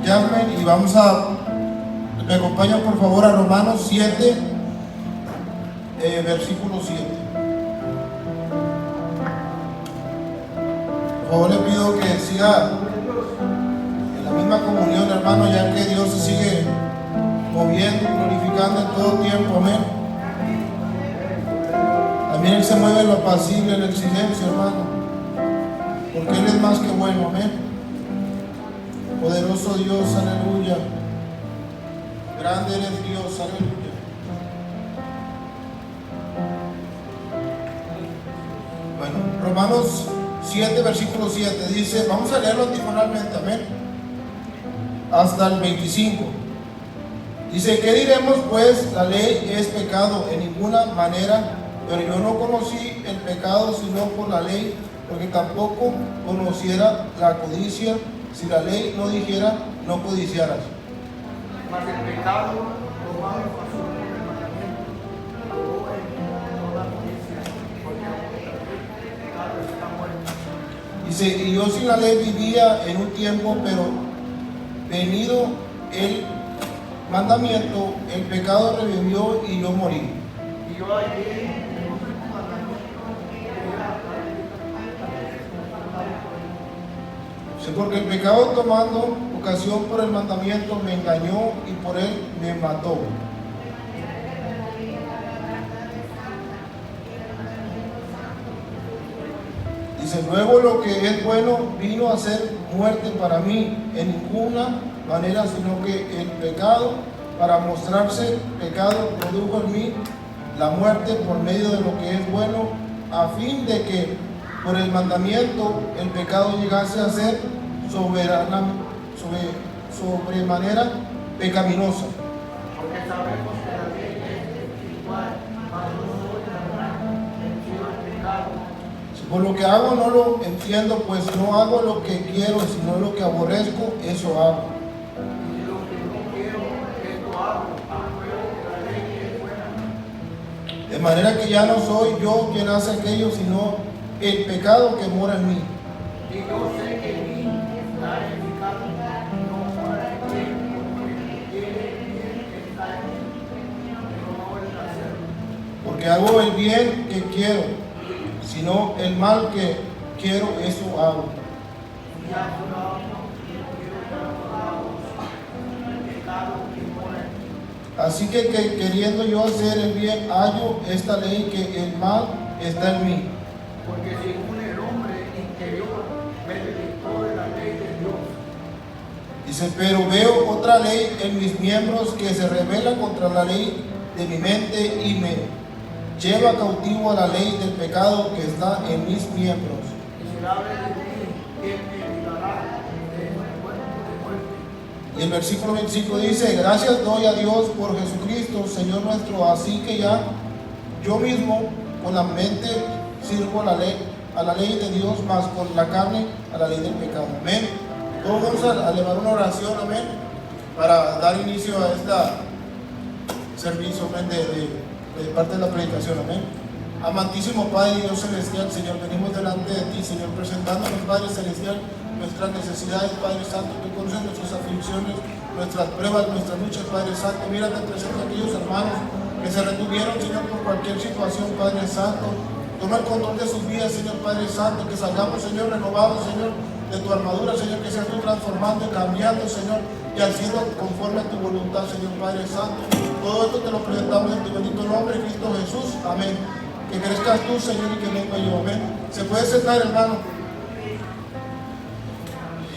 Jasmine, y me acompañan por favor a Romanos 7, versículo 7. Por favor le pido que siga en la misma comunión, hermano, ya que Dios se sigue moviendo y glorificando en todo tiempo, amén. También Él se mueve en lo apacible, en el silencio, hermano, porque Él es más que bueno, amén. Poderoso Dios, aleluya. Grande eres Dios, aleluya. Bueno, Romanos 7, versículo 7 dice, vamos a leerlo antifonalmente, amén, hasta el 25. Dice, ¿qué diremos pues? La ley es pecado en ninguna manera, pero yo no conocí el pecado sino por la ley, porque tampoco conociera la codicia si la ley no dijera, no codiciarás. Mas el pecado tomado pasó por el mandamiento, probó en toda codicia, porque el pecado está muerto. Dice, y yo sin la ley vivía en un tiempo, pero venido el mandamiento, el pecado revivió y yo morí. Y yo hallé en un mandamiento que era Sí, porque el pecado tomando ocasión por el mandamiento me engañó y por él me mató. Dice, luego lo que es bueno vino a ser muerte para mí en ninguna manera, sino que el pecado, para mostrarse pecado, produjo en mí la muerte por medio de lo que es bueno, a fin de que por el mandamiento el pecado llegase a ser sobremanera pecaminosa. porque sabemos que la ley es espiritual, mas no soy carnal, vencido el pecado. Por lo que hago no lo entiendo, pues no hago lo que quiero, sino lo que aborrezco, eso hago. Y lo que no quiero, esto hago, apruebo que la ley es buena. De manera que ya no soy yo quien hace aquello, sino el pecado que mora en mí. Y yo sé que en mí está el pecado, no mora en él, porque quiere bien que está en mí, pero no el hacerlo. Porque hago el bien que quiero, sino el mal que quiero, eso hago. Ya no lo hago, yo quiero ya no lo hago, el pecado que mora en mí. Así que queriendo yo hacer el bien, hallo esta ley que el mal está en mí. Porque según el hombre interior me deleitó de la ley de Dios. Dice, pero veo otra ley en mis miembros que se rebela contra la ley de mi mente y me lleva cautivo a la ley del pecado que está en mis miembros. Miserable de mí, ¿quién me librará de este cuerpo de muerte? Y el versículo 25 dice, gracias doy a Dios por Jesucristo, Señor nuestro, así que ya yo mismo con la mente sirvo a la ley de Dios, más con la carne a la ley del pecado. Amén. Todos vamos a elevar una oración, amén, para dar inicio a este servicio, amén, de parte de la predicación, amén. Amantísimo Padre Dios celestial, Señor, venimos delante de ti, Señor, presentándonos, Padre celestial, nuestras necesidades, Padre Santo. Tú conoces nuestras aflicciones, nuestras pruebas, nuestras luchas, Padre Santo. Mira, te presento a aquellos hermanos que se retuvieron, Señor, por cualquier situación, Padre Santo. Toma el control de sus vidas, Señor Padre Santo, que salgamos, Señor, renovados, Señor, de tu armadura, Señor, que seas tú transformando y cambiando, Señor, y haciendo conforme a tu voluntad, Señor Padre Santo. Todo esto te lo presentamos en tu bendito nombre, Cristo Jesús, amén. Que crezcas tú, Señor, y que venga yo, amén. Se puede sentar, hermano.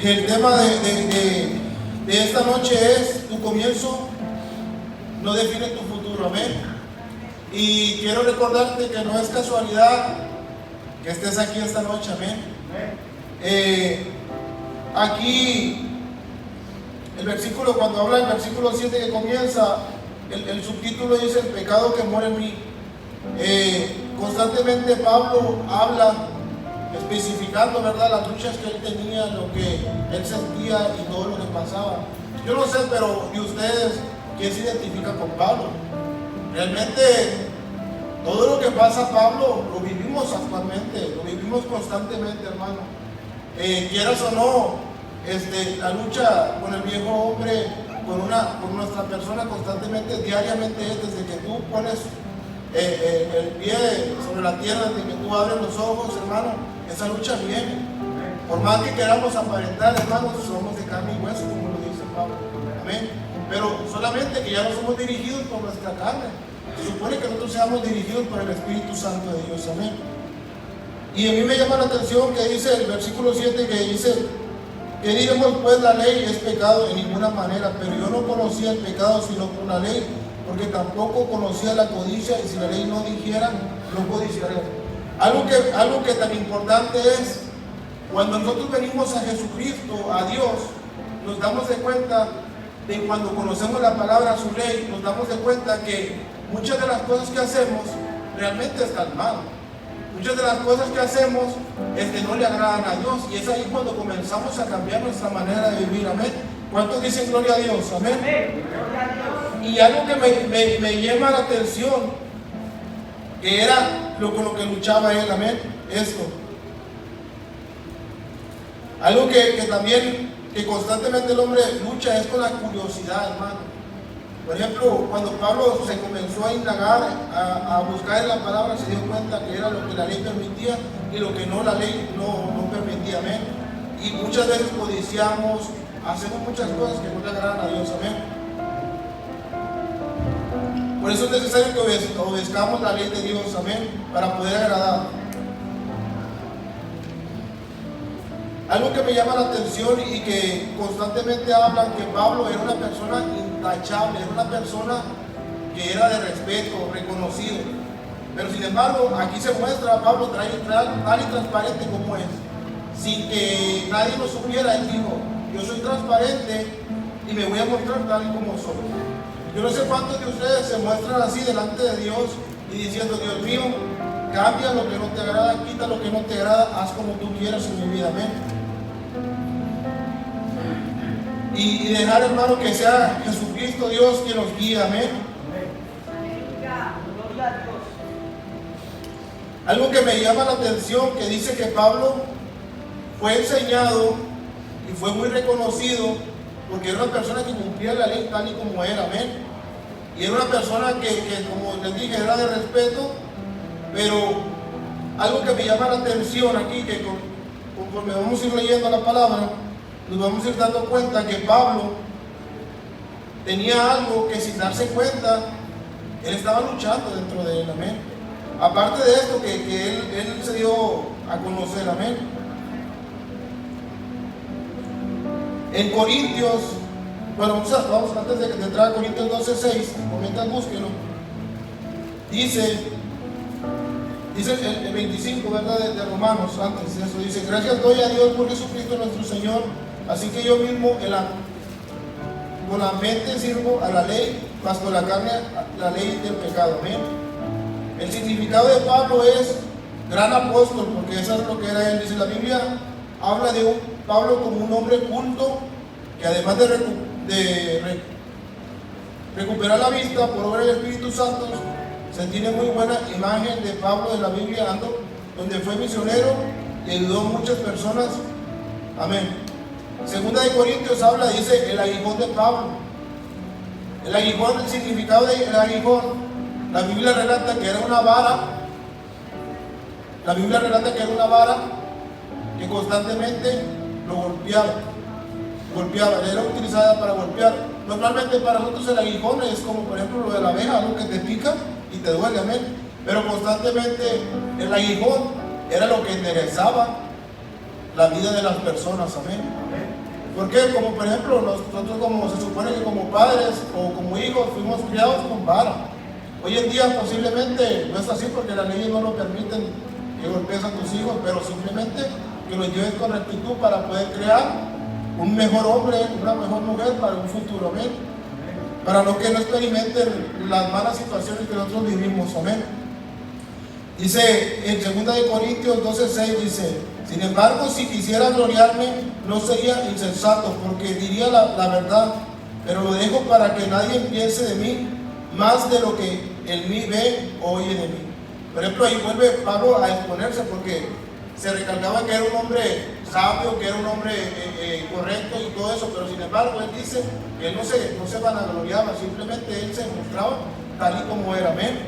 El tema de esta noche es: tu comienzo no define tu futuro, amén. Y quiero recordarte que no es casualidad que estés aquí esta noche, amén. Aquí el versículo, cuando habla el versículo 7 que comienza, el subtítulo dice el pecado que mora en mí. Constantemente Pablo habla especificando, ¿verdad?, las luchas que él tenía, lo que él sentía y todo lo que pasaba. Yo no sé, pero de ustedes, ¿quién se identifica con Pablo? Realmente todo lo que pasa Pablo lo vivimos actualmente, lo vivimos constantemente, hermano. Quieras o no, la lucha con el viejo hombre, con nuestra persona constantemente, diariamente, es desde que tú pones el pie sobre la tierra, desde que tú abres los ojos, hermano, esa lucha viene. Por más que queramos aparentar, hermanos, somos de carne y hueso, como lo dice Pablo. Amén. Pero solamente que ya no somos dirigidos por nuestra carne. Se supone que nosotros seamos dirigidos por el Espíritu Santo de Dios. Amén. Y a mí me llama la atención que dice el versículo 7, que dice: ¿qué diremos pues? La ley es pecado en ninguna manera, pero yo no conocía el pecado sino por la ley, porque tampoco conocía la codicia, y si la ley no dijera, no codiciaré. Algo que tan importante es, cuando nosotros venimos a Jesucristo, a Dios, nos damos de cuenta de, cuando conocemos la palabra, su ley, nos damos de cuenta que muchas de las cosas que hacemos realmente están mal. Muchas de las cosas que hacemos no le agradan a Dios, y es ahí cuando comenzamos a cambiar nuestra manera de vivir. Amén. ¿Cuántos dicen gloria a Dios? Amén. Y algo que me llama la atención, que era con lo que luchaba él. Amén. Esto. Algo que también, que constantemente el hombre lucha, es con la curiosidad, hermano. Por ejemplo, cuando Pablo se comenzó a indagar, a buscar en la palabra, se dio cuenta que era lo que la ley permitía y lo que no, la ley no permitía. Amén. Y muchas veces codiciamos, hacemos muchas cosas que no le agradan a Dios. Amén. Por eso es necesario que obedezcamos la ley de Dios. Amén. Para poder agradar. Algo que me llama la atención y que constantemente hablan, que Pablo era una persona intachable, era una persona que era de respeto, reconocido. Pero sin embargo, aquí se muestra a Pablo tal y transparente como es. Sin que nadie lo supiera, él dijo: yo soy transparente y me voy a mostrar tal y como soy. Yo no sé cuántos de ustedes se muestran así delante de Dios y diciendo: Dios mío, cambia lo que no te agrada, quita lo que no te agrada, haz como tú quieras en mi vida. Amén. Y dejar, hermano, que sea Jesucristo Dios quien nos guíe. Amén. Algo que me llama la atención, que dice que Pablo fue enseñado y fue muy reconocido porque era una persona que cumplía la ley tal y como era. Amén. Y era una persona que como les dije, era de respeto. Pero algo que me llama la atención aquí, que conforme vamos a ir leyendo la palabra, nos vamos a ir dando cuenta que Pablo tenía algo que, sin darse cuenta, él estaba luchando dentro de él. Amén. Aparte de esto, que él se dio a conocer. Amén. En Corintios, bueno, vamos antes de entrar a Corintios 12:6, comentan, búsquenlo. Dice el 25, ¿verdad? De Romanos, antes de eso, dice: gracias doy a Dios por Jesucristo nuestro Señor, así que yo mismo con la mente sirvo a la ley, mas con la carne a la ley del pecado. Amén. El significado de Pablo es gran apóstol, porque eso es lo que era él. Dice la Biblia, habla de Pablo como un hombre culto, que además de recuperar la vista por obra del Espíritu Santo, se tiene muy buena imagen de Pablo de la Biblia, donde fue misionero y ayudó a muchas personas. Amén. Segunda de Corintios habla, dice, el aguijón de Pablo. El aguijón, el significado del aguijón, la Biblia relata que era una vara. La Biblia relata que era una vara que constantemente lo golpeaba, era utilizada para golpear. Normalmente para nosotros el aguijón es como, por ejemplo, lo de la abeja, algo que te pica y te duele. Amén. Pero constantemente el aguijón era lo que enderezaba la vida de las personas. Amén. Porque, como por ejemplo, nosotros, como se supone que como padres o como hijos, fuimos criados con vara. Hoy en día posiblemente no es así, porque las leyes no lo permiten que golpees a tus hijos, pero simplemente que los lleves con rectitud para poder crear un mejor hombre, una mejor mujer para un futuro. Amén. Para que no experimenten las malas situaciones que nosotros vivimos. Amén. Dice en 2 de Corintios 12:6, dice: sin embargo, si quisiera gloriarme, no sería insensato, porque diría la verdad, pero lo dejo para que nadie piense de mí más de lo que en mí ve o oye de mí. Por ejemplo, ahí vuelve Pablo a exponerse, porque se recalcaba que era un hombre sabio, que era un hombre correcto y todo eso, pero sin embargo él dice que él no se vanagloriaba, simplemente él se mostraba tal y como era. Amén.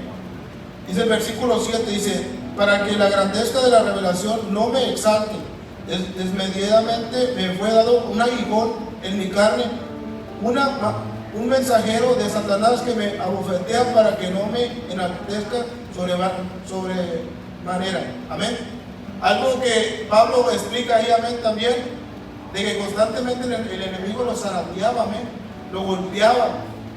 Dice el versículo 7, dice, para que la grandeza de la revelación no me exalte, desmedidamente me fue dado un aguijón en mi carne, un mensajero de Satanás que me abofetea para que no me enaltezca sobremanera. Amén. Algo que Pablo explica ahí, amén, también, de que constantemente el enemigo lo zarandeaba, amén, lo golpeaba.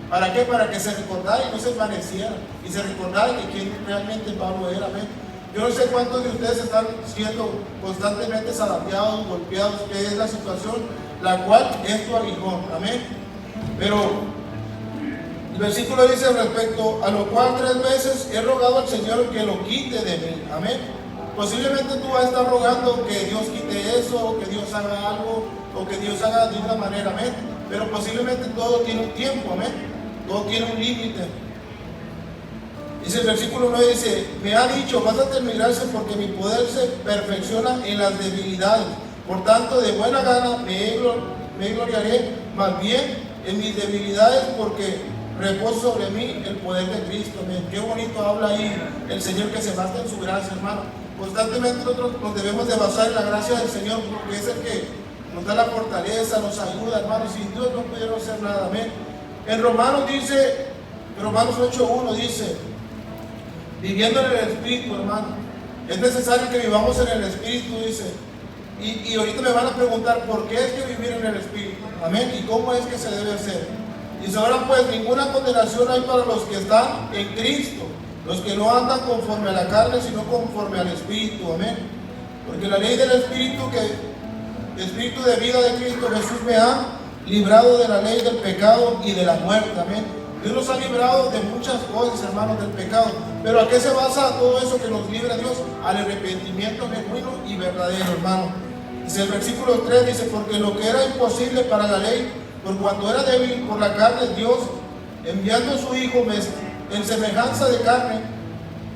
¿Para qué? Para que se recordara y no se envaneciera, y se recordara que quién realmente Pablo era, amén. Yo no sé cuántos de ustedes están siendo constantemente zarandeados, golpeados, que es la situación, la cual es tu aguijón, amén. Pero el versículo dice respecto a lo cual 3 veces he rogado al Señor que lo quite de mí, amén. Posiblemente tú vas a estar rogando que Dios quite eso, o que Dios haga algo, o que Dios haga de una manera, amén. Pero posiblemente todo tiene un tiempo, amén. Todo tiene un límite. Dice el versículo 9, dice, me ha dicho, bástate en mi gracia porque mi poder se perfecciona en las debilidades. Por tanto, de buena gana me gloriaré más bien en mis debilidades porque reposo sobre mí el poder de Cristo. Amén. Qué bonito habla ahí el Señor, que se basa en su gracia, hermano. Constantemente nosotros nos debemos de basar en la gracia del Señor, porque es el que nos da la fortaleza, nos ayuda, hermano. Sin Dios no pudiéramos hacer nada, amén. En Romanos 8:1 dice, viviendo en el Espíritu, hermano. Es necesario que vivamos en el Espíritu, dice. Y ahorita me van a preguntar por qué es que vivir en el Espíritu, amén, y cómo es que se debe hacer. Dice, ahora pues ninguna condenación hay para los que están en Cristo, los que no andan conforme a la carne, sino conforme al Espíritu, amén. Porque la ley del Espíritu, el Espíritu de vida de Cristo Jesús me ha librado de la ley del pecado y de la muerte, amén. Dios nos ha librado de muchas cosas, hermanos, del pecado. Pero ¿a qué se basa todo eso que nos libra Dios? Al arrepentimiento genuino y verdadero, hermano. Dice el versículo 3, dice, porque lo que era imposible para la ley, por cuanto era débil por la carne, Dios, enviando a su Hijo en semejanza de carne,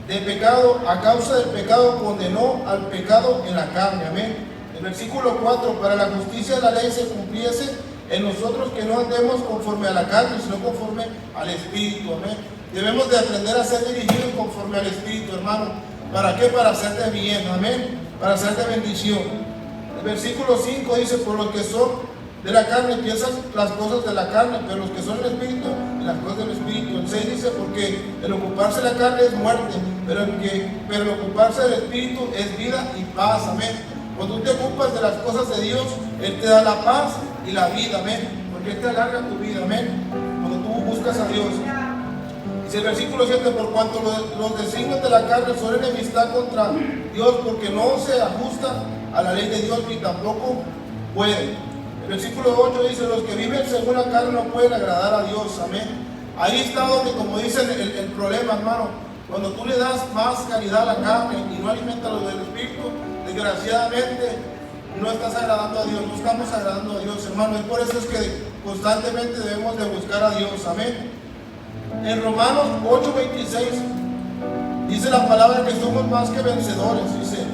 de pecado, a causa del pecado, condenó al pecado en la carne, amén. El versículo 4, para la justicia de la ley se cumpliese en nosotros, que no andemos conforme a la carne, sino conforme al Espíritu, amén. Debemos de aprender a ser dirigidos conforme al Espíritu, hermano. ¿Para qué? Para hacerte bien, amén, para hacerte bendición. El versículo 5 dice, por los que son de la carne piensan las cosas de la carne, pero los que son del Espíritu, las cosas del Espíritu. El 6 dice, porque el ocuparse de la carne es muerte, pero el ocuparse del Espíritu es vida y paz, amén. Cuando tú te ocupas de las cosas de Dios, Él te da la paz y la vida, amén, porque Él te alarga tu vida, amén, cuando tú buscas a Dios. Dice el versículo 7, por cuanto los designios de la carne son enemistad contra Dios, porque no se ajusta a la ley de Dios, ni tampoco puede. El versículo 8 dice, los que viven según la carne no pueden agradar a Dios, amén. Ahí está donde, como dice el problema, hermano, cuando tú le das más calidad a la carne y no alimentas lo del Espíritu, desgraciadamente no estás agradando a Dios, no estamos agradando a Dios, hermano. Y por eso es que constantemente debemos de buscar a Dios, amén. En Romanos 8:26 dice la palabra que somos más que vencedores, dice,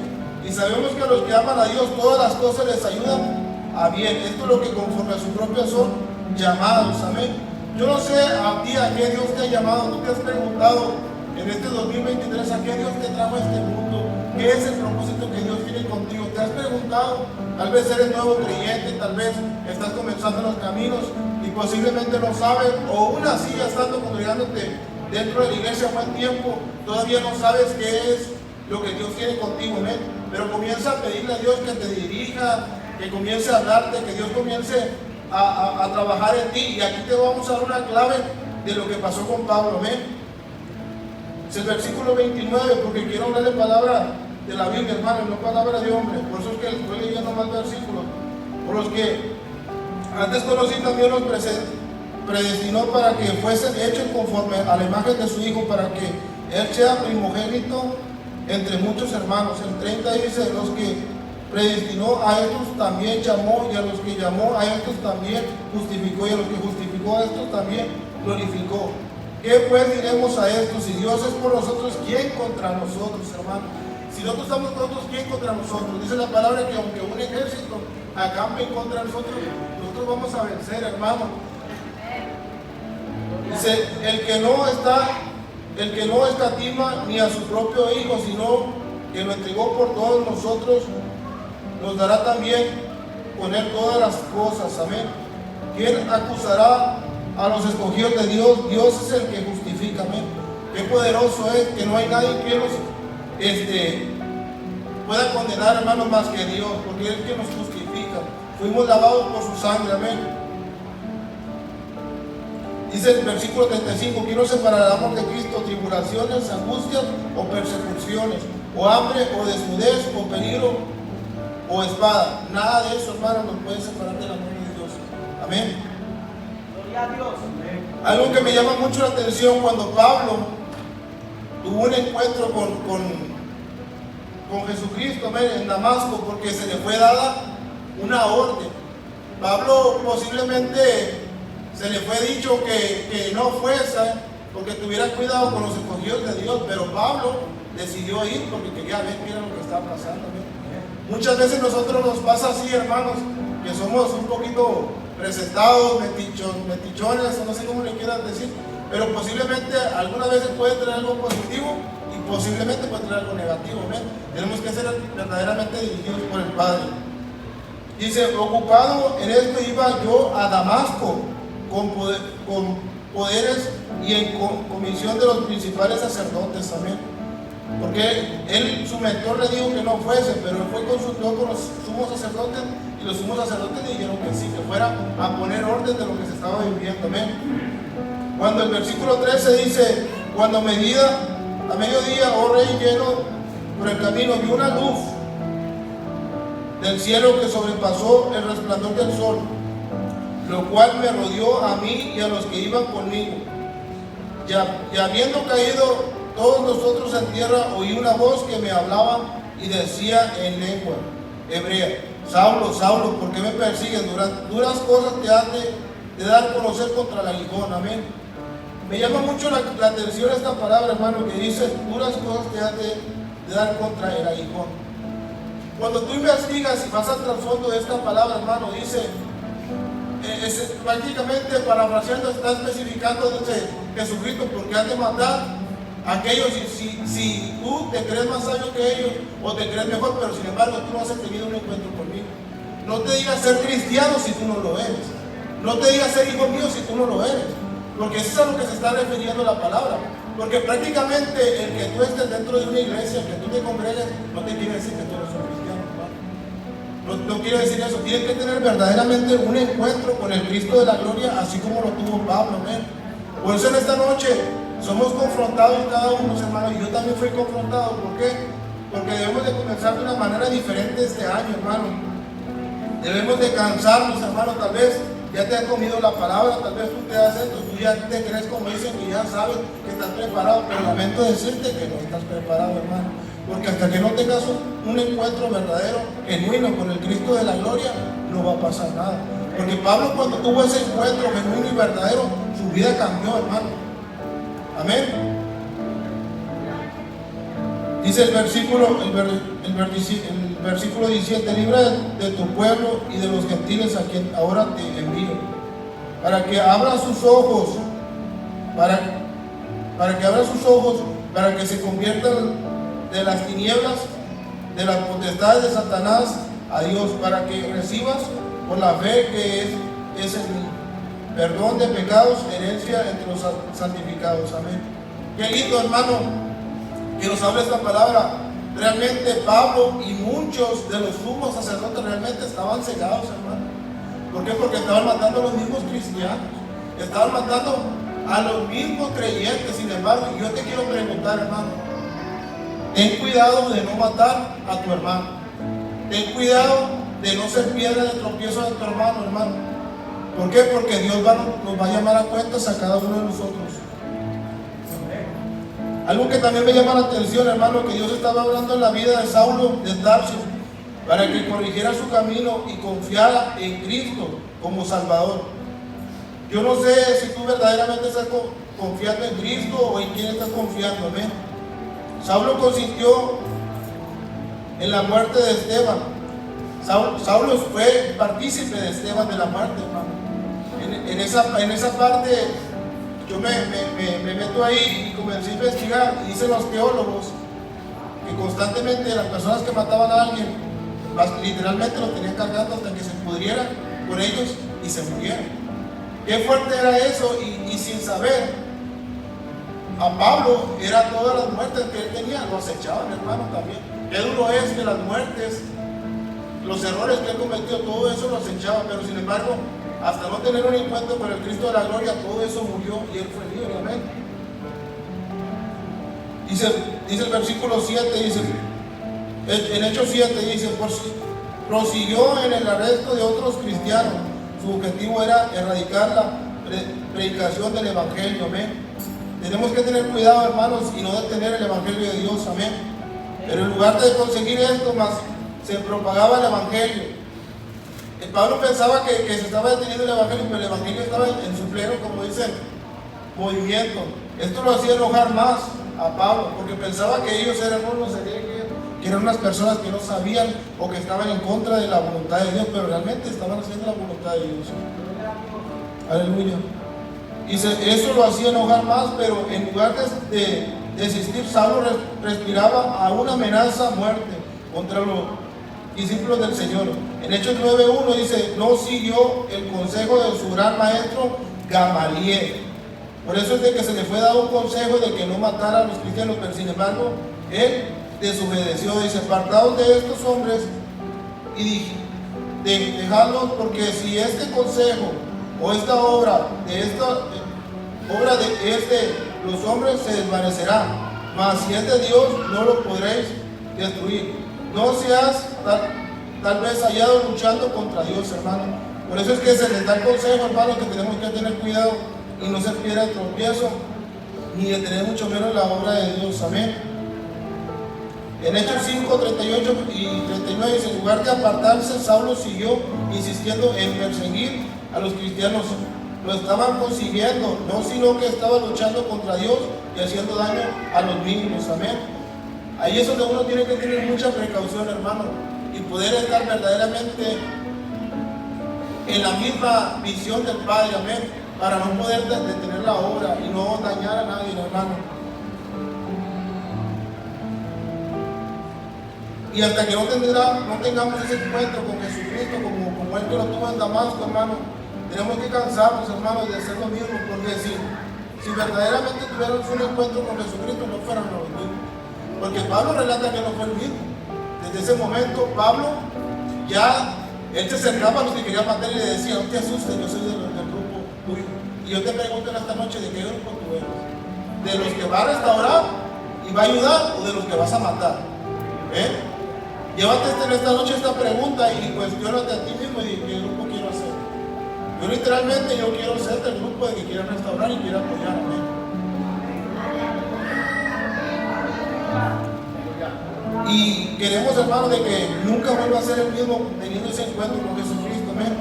y sabemos que a los que aman a Dios todas las cosas les ayudan a bien. Esto es lo que conforme a su propia son llamados, amén. Yo no sé a ti a qué Dios te ha llamado. Tú te has preguntado en este 2023 a qué Dios te trajo a este mundo, qué es el propósito que Dios tiene contigo. Te has preguntado, tal vez eres nuevo creyente, tal vez estás comenzando en los caminos y posiblemente no sabes, o aún así ya estando congregándote dentro de la iglesia a buen tiempo, todavía no sabes qué es lo que Dios tiene contigo, amén. Pero comienza a pedirle a Dios que te dirija, que comience a hablarte, que Dios comience a trabajar en ti. Y aquí te vamos a dar una clave de lo que pasó con Pablo, amén. Es el versículo 29, porque quiero hablarle palabra de la Biblia, hermano, no palabra de hombre. Por eso es que estoy leyendo más versículos. Por los que antes conocí, también los predestinó para que fuesen hechos conforme a la imagen de su Hijo, para que Él sea primogénito entre muchos hermanos. El 30 dice, los que predestinó a estos también llamó, y a los que llamó a estos también justificó, y a los que justificó a estos también glorificó. ¿Qué pues diremos a estos? Si Dios es por nosotros, ¿quién contra nosotros, hermano? Si nosotros estamos todos, ¿quién contra nosotros? Dice la palabra que aunque un ejército acampe en contra de nosotros, nosotros vamos a vencer, hermano. Dice, el que no escatima ni a su propio Hijo, sino que lo entregó por todos nosotros, nos dará también con él todas las cosas. Amén. ¿Quién acusará a los escogidos de Dios? Dios es el que justifica. Amén. Qué poderoso es que no hay nadie que nos pueda condenar, hermanos, más que Dios, porque Él es el que nos justifica. Fuimos lavados por su sangre. Amén. Dice el versículo 35, ¿quién nos separará del amor de Cristo? Tribulaciones, angustias o persecuciones, o hambre, o desnudez, o peligro, o espada. Nada de eso, hermano, nos puede separar del amor de Dios. Amén. Gloria a Dios. Algo que me llama mucho la atención, cuando Pablo tuvo un encuentro con Jesucristo, amén, en Damasco, porque se le fue dada una orden. Pablo posiblemente se le fue dicho que no fuese, porque tuviera cuidado con los escogidos de Dios, pero Pablo decidió ir porque quería ver qué era lo que estaba pasando. Muchas veces nosotros nos pasa así, hermanos, que somos un poquito presentados, metichones, o no sé cómo le quieran decir, pero posiblemente algunas veces puede traer algo positivo y posiblemente puede traer algo negativo. ¿Ven? Tenemos que ser verdaderamente dirigidos por el Padre. Dice, ocupado en esto iba yo a Damasco con poderes y en comisión de los principales sacerdotes. Amén. Porque su mentor le dijo que no fuese, pero él fue consultó con los sumos sacerdotes y los sumos sacerdotes le dijeron que sí, que fuera a poner orden de lo que se estaba viviendo. Amén. Cuando el versículo 13 dice, cuando a mediodía, oh rey, lleno por el camino, vi una luz del cielo que sobrepasó el resplandor del sol, lo cual me rodeó a mí y a los que iban conmigo. Y habiendo caído todos nosotros en tierra, oí una voz que me hablaba y decía en lengua hebrea, Saulo, Saulo, ¿por qué me persigues? Duras cosas te han de dar a conocer contra el aguijón. Amén. Me llama mucho la atención esta palabra, hermano, que dice, duras cosas te han de dar contra el aguijón. Cuando tú investigas y vas al trasfondo de esta palabra, hermano, dice, prácticamente parafraseando, está especificando, dice Jesucristo, porque has de matar a aquellos, si tú te crees más sabio que ellos o te crees mejor, pero sin embargo tú no has tenido un encuentro conmigo. No te digas ser cristiano si tú no lo eres. No te digas ser hijo mío si tú no lo eres. Porque eso es a lo que se está refiriendo la palabra. Porque prácticamente el que tú estés dentro de una iglesia, que tú te congregues, no te quiere decir que tú eres un cristiano, hermano. No quiere decir eso. Tienes que tener verdaderamente un encuentro con el Cristo de la gloria, así como lo tuvo Pablo. Amén. Por eso en esta noche somos confrontados cada uno, hermano, y yo también fui confrontado. ¿Por qué? Porque debemos de comenzar de una manera diferente este año, hermano. Debemos de cansarnos, hermano. Tal vez ya te has comido la palabra, tal vez tú te haces esto, tú ya te crees como dicen que ya sabes que estás preparado, pero lamento decirte que no estás preparado, hermano. Porque hasta que no tengas un encuentro verdadero, genuino con el Cristo de la gloria, no va a pasar nada. Porque Pablo, cuando tuvo ese encuentro genuino y verdadero, su vida cambió, hermano. Amén. Dice el versículo 17, libra de tu pueblo y de los gentiles a quien ahora te envío, para que abra sus ojos, para que se conviertan de las tinieblas, de las potestades de Satanás a Dios, para que recibas por la fe que es en mí perdón de pecados, herencia entre los santificados. Amén. Qué lindo, hermano, que nos habla esta palabra. Realmente Pablo y muchos de los sumos sacerdotes realmente estaban cegados, hermano. ¿Por qué? Porque estaban matando a los mismos cristianos, estaban matando a los mismos creyentes. Sin embargo, yo te quiero preguntar, hermano, ten cuidado de no matar a tu hermano. Ten cuidado de no ser piedra de tropiezo de tu hermano. ¿Por qué? Porque Dios nos va a llamar a cuentas a cada uno de nosotros. Algo que también me llama la atención, hermano, que Dios estaba hablando en la vida de Saulo de Tarso, para que corrigiera su camino y confiara en Cristo como Salvador. Yo no sé si tú verdaderamente estás confiando en Cristo o en quién estás confiando. Amén. Saulo consintió en la muerte de Esteban. Saulo fue partícipe de Esteban, de la muerte, hermano. En esa parte yo me meto ahí y comencé a investigar, y dicen los teólogos que constantemente las personas que mataban a alguien, literalmente los tenían cargando hasta que se pudrieran con ellos y se murieran. Qué fuerte era eso, y sin saber, a Pablo era todas las muertes que él tenía, lo acechaban, hermano, también. Qué duro es que las muertes, los errores que él cometió, todo eso lo acechaba, pero sin embargo, hasta no tener un encuentro con el Cristo de la gloria, todo eso murió y él fue libre, amén. Dice el versículo 7, dice, en Hechos 7, dice, prosiguió en el arresto de otros cristianos. Su objetivo era erradicar la predicación del Evangelio, amén. Tenemos que tener cuidado, hermanos, y no detener el Evangelio de Dios, amén. Pero en lugar de conseguir esto, más se propagaba el Evangelio. El Pablo pensaba que se estaba deteniendo el Evangelio, pero el Evangelio estaba en su pleno, como dicen, movimiento. Esto lo hacía enojar más a Pablo, porque pensaba que ellos eran unos que eran unas personas que no sabían o que estaban en contra de la voluntad de Dios, pero realmente estaban haciendo la voluntad de Dios. Aleluya. Y eso lo hacía enojar más, pero en lugar de desistir, Saulo respiraba a una amenaza a muerte contra los discípulos del Señor. En Hechos 9:1 dice, no siguió el consejo de su gran maestro Gamaliel. Por eso es de que se le fue dado un consejo de que no matara a los cristianos, pero sin embargo, él desobedeció. Dice, apartaos de estos hombres y dejadlos, porque si este consejo o esta obra de los hombres se desvanecerá, mas si es de Dios, no lo podréis destruir. No seas tal vez hallado luchando contra Dios, hermano. Por eso es que se les da el consejo, hermano, que tenemos que tener cuidado y no ser piedra de tropiezo, ni de tener mucho menos la obra de Dios, amén. En Hechos 5, 38 y 39 dice, en lugar de apartarse, Saulo siguió insistiendo en perseguir a los cristianos. Lo estaban consiguiendo, no sino que estaba luchando contra Dios y haciendo daño a los niños, amén. Ahí es donde uno tiene que tener mucha precaución, hermano, y poder estar verdaderamente en la misma visión del Padre, amén, para no poder detener la obra y no dañar a nadie, hermano. Y hasta que no tengamos ese encuentro con Jesucristo, como Él que lo tuvo en Damasco, hermano, tenemos que cansarnos, hermanos, de hacer lo mismo, porque si verdaderamente tuviéramos un encuentro con Jesucristo, no fueran los mismos. Porque Pablo relata que no fue el mismo. Desde ese momento, Pablo ya, él se acercaba a los que querían matar y le decía, no te asustes, yo soy del grupo tuyo. Y yo te pregunto en esta noche, ¿de qué grupo tú eres? ¿De los que va a restaurar y va a ayudar o de los que vas a matar? Llévate en esta noche esta pregunta y cuestiónate a ti mismo y qué grupo quiero hacer. Yo literalmente quiero ser del grupo de que quiera restaurar y quiera apoyar, amén. Y queremos, hermanos, de que nunca vuelva a ser el mismo teniendo ese encuentro con Jesucristo, amén.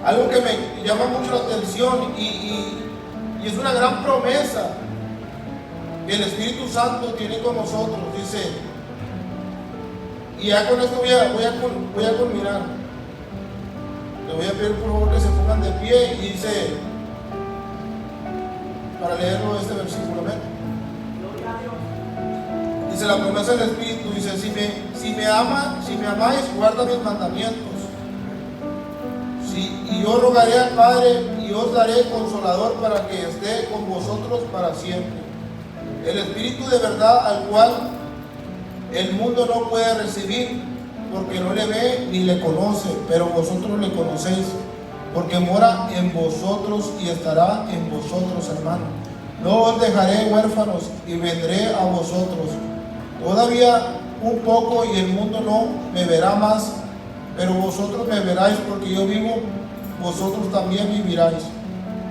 Algo que me llama mucho la atención y es una gran promesa que el Espíritu Santo tiene con nosotros, dice, y ya con esto voy a culminar. Le voy a pedir por favor que se pongan de pie y dice, para leerlo este versículo, amén. Dice la promesa del Espíritu, dice, si me amáis, guarda mis mandamientos. Y yo rogaré al Padre y os daré consolador para que esté con vosotros para siempre. El Espíritu de verdad, al cual el mundo no puede recibir, porque no le ve ni le conoce, pero vosotros le conocéis, porque mora en vosotros y estará en vosotros, hermano. No os dejaré huérfanos y vendré a vosotros. Todavía un poco y el mundo no me verá más, pero vosotros me veráis, porque yo vivo, vosotros también viviráis.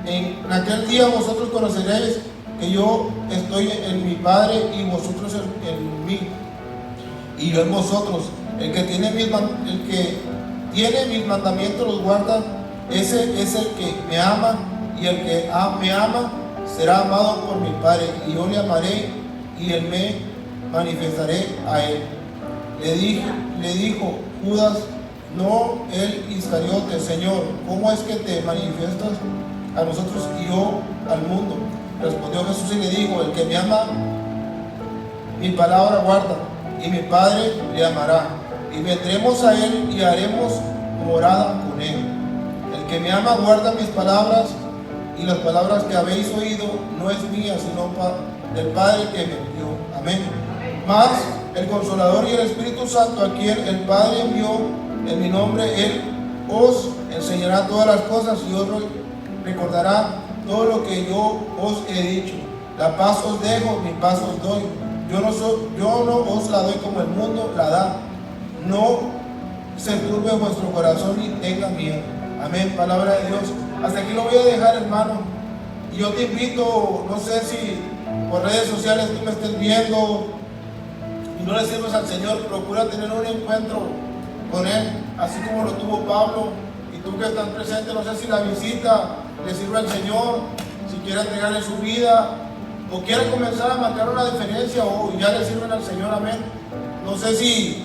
En aquel día vosotros conoceréis que yo estoy en mi Padre y vosotros en mí, y yo en vosotros. El que tiene mis mandamientos los guarda, ese es el que me ama, y el que me ama será amado por mi Padre, y yo le amaré y él me manifestaré a él. Le dijo Judas, no el Iscariote, Señor, ¿cómo es que te manifiestas a nosotros y yo al mundo? Respondió Jesús y le dijo, el que me ama, mi palabra guarda, y mi Padre le amará, y vendremos a él y haremos morada con él. El que me ama guarda mis palabras, y las palabras que habéis oído no es mía, sino del Padre que me envió. Amén. Mas el Consolador y el Espíritu Santo, a quien el Padre envió en mi nombre, Él os enseñará todas las cosas y os recordará todo lo que yo os he dicho. La paz os dejo, mi paz os doy. Yo no os la doy como el mundo la da. No se turbe vuestro corazón y tenga miedo. Amén, palabra de Dios. Hasta aquí lo voy a dejar, hermano. Y yo te invito, no sé si por redes sociales tú me estés viendo y no le sirves al Señor, procura tener un encuentro con Él, así como lo tuvo Pablo. Y tú que estás presente, no sé si la visita le sirve al Señor, si quiere entregarle su vida o quiere comenzar a marcar una diferencia o ya le sirven al Señor. Amén. No sé si